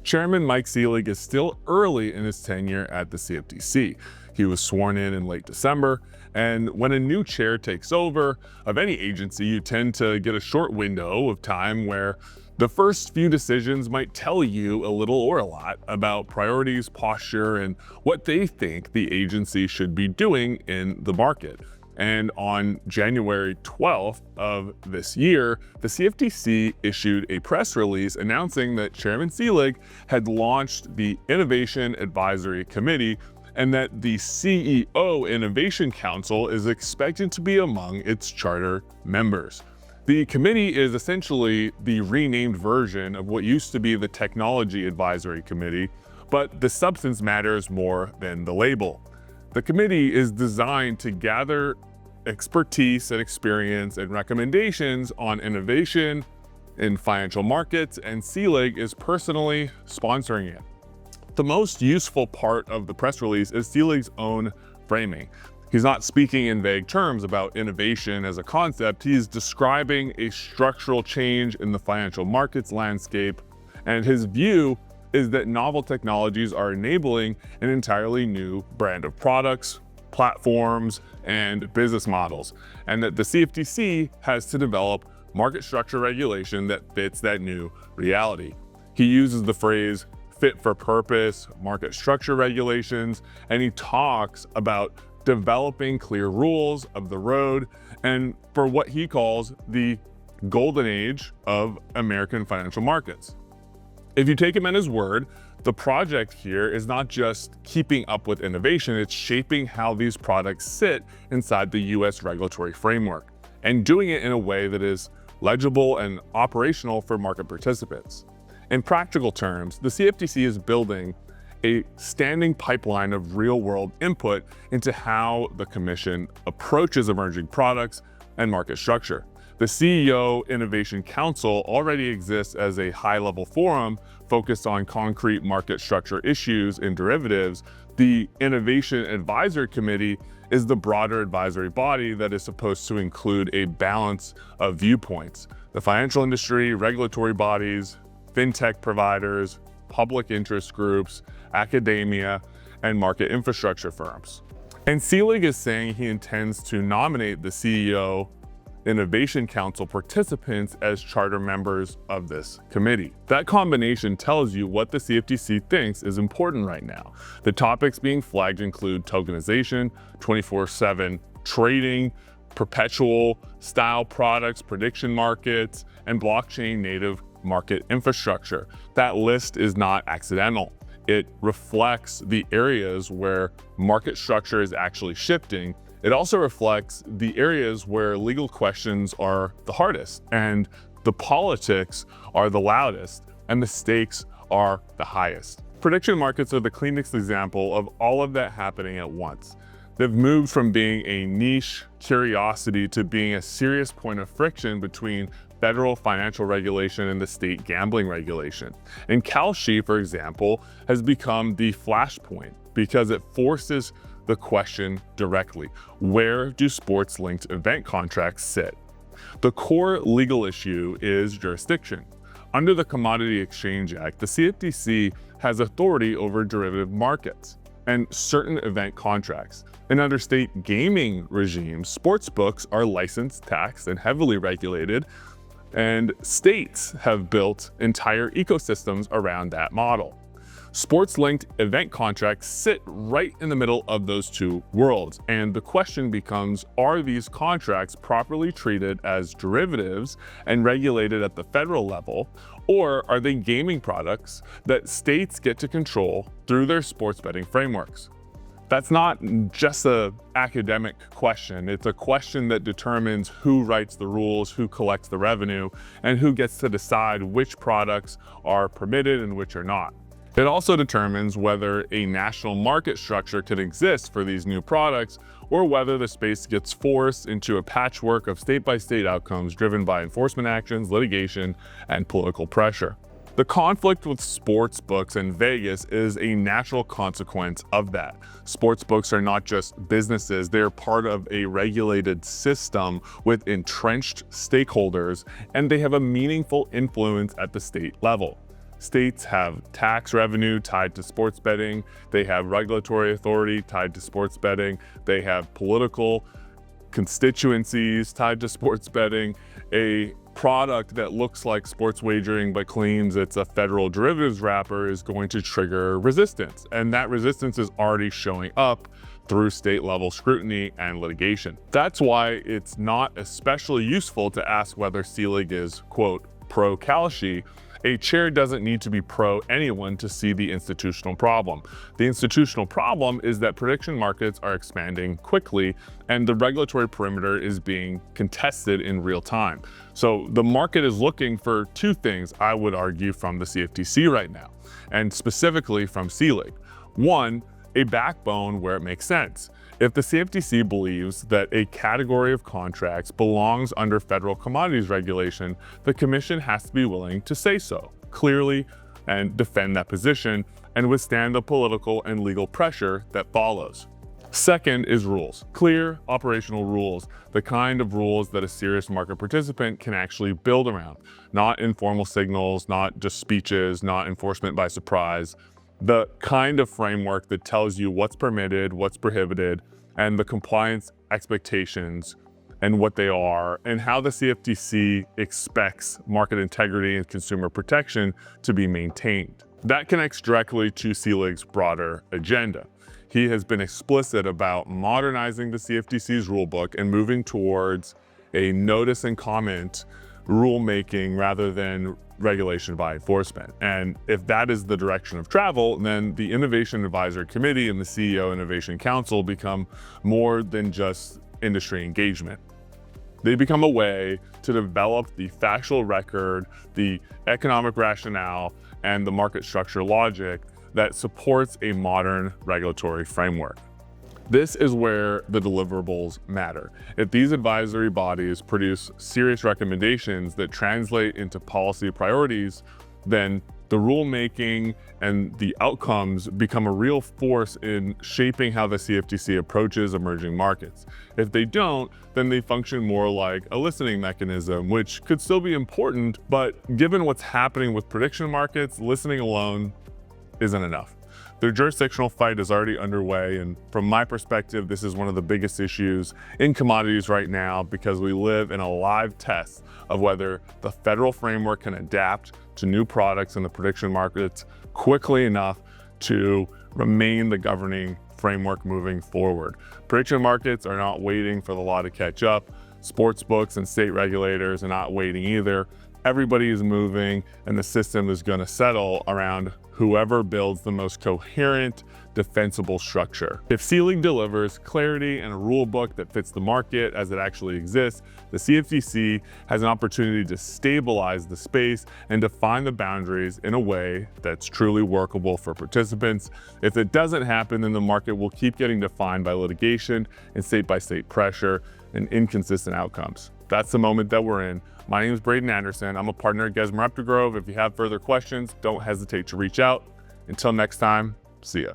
Chairman Mike Selig is still early in his tenure at the CFTC. He was sworn in late December, and when a new chair takes over of any agency, you tend to get a short window of time where the first few decisions might tell you a little or a lot about priorities, posture, and what they think the agency should be doing in the market. And on January 12th of this year, the CFTC issued a press release announcing that Chairman Selig had launched the Innovation Advisory Committee and that the CEO Innovation Council is expected to be among its charter members. The committee is essentially the renamed version of what used to be the Technology Advisory Committee, but the substance matters more than the label. The committee is designed to gather expertise and experience and recommendations on innovation in financial markets, and Selig is personally sponsoring it. The most useful part of the press release is Selig's own framing. He's not speaking in vague terms about innovation as a concept. He's describing a structural change in the financial markets landscape, and his view is that novel technologies are enabling an entirely new brand of products, platforms, and business models, and that the CFTC has to develop market structure regulation that fits that new reality. He uses the phrase fit for purpose market structure regulations, and he talks about developing clear rules of the road and for what he calls the golden age of American financial markets. If you take him at his word, the project here is not just keeping up with innovation, it's shaping how these products sit inside the US regulatory framework and doing it in a way that is legible and operational for market participants. In practical terms, the CFTC is building a standing pipeline of real-world input into how the Commission approaches emerging products and market structure. The CEO Innovation Council already exists as a high-level forum focused on concrete market structure issues and derivatives. The Innovation Advisory Committee is the broader advisory body that is supposed to include a balance of viewpoints. The financial industry, regulatory bodies, fintech providers, public interest groups, academia, and market infrastructure firms. And Selig is saying he intends to nominate the CEO Innovation Council participants as charter members of this committee. That combination tells you what the CFTC thinks is important right now. The topics being flagged include tokenization, 24/7 trading, perpetual style products, prediction markets, and blockchain native market infrastructure. That list is not accidental. It reflects the areas where market structure is actually shifting. It also reflects the areas where legal questions are the hardest, and the politics are the loudest, and the stakes are the highest. Prediction markets are the cleanest example of all of that happening at once. They've moved from being a niche curiosity to being a serious point of friction between federal financial regulation and the state gambling regulation. And Kalshi, for example, has become the flashpoint because it forces the question directly: where do sports-linked event contracts sit? The core legal issue is jurisdiction. Under the Commodity Exchange Act, the CFTC has authority over derivative markets and certain event contracts. And under state gaming regimes, sports books are licensed, taxed, and heavily regulated, and states have built entire ecosystems around that model. Sports-linked event contracts sit right in the middle of those two worlds, and the question becomes, are these contracts properly treated as derivatives and regulated at the federal level, or are they gaming products that states get to control through their sports betting frameworks? That's not just an academic question. It's a question that determines who writes the rules, who collects the revenue, and who gets to decide which products are permitted and which are not. It also determines whether a national market structure can exist for these new products, or whether the space gets forced into a patchwork of state-by-state outcomes driven by enforcement actions, litigation, and political pressure. The conflict with sports books in Vegas is a natural consequence of that. Sports books are not just businesses, they're part of a regulated system with entrenched stakeholders, and they have a meaningful influence at the state level. States have tax revenue tied to sports betting. They have regulatory authority tied to sports betting. They have political constituencies tied to sports betting. A product that looks like sports wagering but claims it's a federal derivatives wrapper is going to trigger resistance. And that resistance is already showing up through state-level scrutiny and litigation. That's why it's not especially useful to ask whether Selig is, quote, pro-Kalshi. A chair doesn't need to be pro anyone to see the institutional problem. The institutional problem is that prediction markets are expanding quickly and the regulatory perimeter is being contested in real time. So the market is looking for two things, I would argue, from the CFTC right now, and specifically from Selig. One, a backbone where it makes sense. If the CFTC believes that a category of contracts belongs under federal commodities regulation, the Commission has to be willing to say so clearly and defend that position and withstand the political and legal pressure that follows. Second is rules. Clear operational rules, the kind of rules that a serious market participant can actually build around. Not informal signals, not just speeches, not enforcement by surprise. The kind of framework that tells you what's permitted, what's prohibited, and the compliance expectations and what they are, and how the CFTC expects market integrity and consumer protection to be maintained. That connects directly to Selig's broader agenda. He has been explicit about modernizing the CFTC's rulebook and moving towards a notice and comment rulemaking rather than regulation by enforcement. And if that is the direction of travel, then the Innovation Advisory Committee and the CEO Innovation Council become more than just industry engagement. They become a way to develop the factual record, the economic rationale, and the market structure logic that supports a modern regulatory framework. This is where the deliverables matter. If these advisory bodies produce serious recommendations that translate into policy priorities, then the rulemaking and the outcomes become a real force in shaping how the CFTC approaches emerging markets. If they don't, then they function more like a listening mechanism, which could still be important, but given what's happening with prediction markets, listening alone isn't enough. The jurisdictional fight is already underway, and from my perspective, this is one of the biggest issues in commodities right now because we live in a live test of whether the federal framework can adapt to new products in the prediction markets quickly enough to remain the governing framework moving forward. Prediction markets are not waiting for the law to catch up. Sports books and state regulators are not waiting either. Everybody is moving, and the system is going to settle around whoever builds the most coherent, defensible structure. If Selig delivers clarity and a rule book that fits the market as it actually exists, the CFTC has an opportunity to stabilize the space and define the boundaries in a way that's truly workable for participants. If it doesn't happen, then the market will keep getting defined by litigation and state-by-state pressure and inconsistent outcomes. That's the moment that we're in. My name is Braden Anderson. I'm a partner at Gesmer Updegrove. If you have further questions, don't hesitate to reach out. Until next time, see ya.